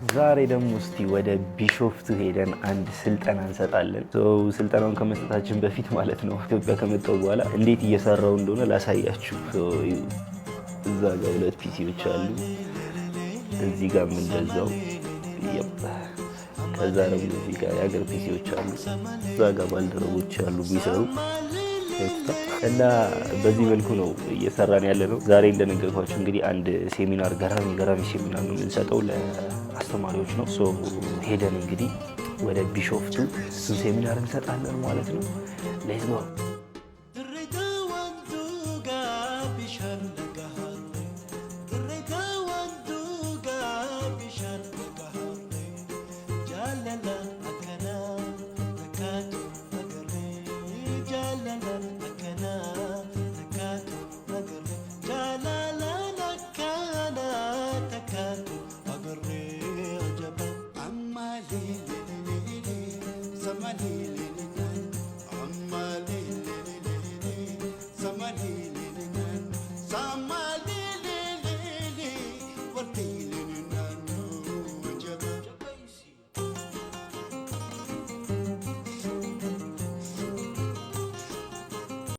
ዛሬ ደግሞ እስቲ ወደ ቢሾፍቱ ሄደን አንድ ስልጠና እንሰጣለን። ስልጠናውን ከመስጠታችን በፊት ማለት ነው ኢትዮጵያ ከመጣሁ በኋላ እንዴት እየሰራው እንደሆነ ላሳያችሁ። እዛ ጋር 2 ፒሲዎች አሉ፣ እዚህ ጋር እንደዛው። ከዛ ደግሞ እዚህ ጋር የሀገር ፒሲዎች አሉ፣ እዛ ጋር ባልደረቦች አሉ የሚሰሩ እና በዚህ መልኩ ነው እየሰራን ያለ ነው። ዛሬ እንደነገርኳችሁ እንግዲህ አንድ ሴሚናር ገራሚ ሴሚናር ነው የምንሰጠው ለአስተማሪዎች ነው። ሄደን እንግዲህ ወደ ቢሾፍቱ እሱን ሴሚናር እንሰጣለን ማለት ነው። ሌትስ ጎ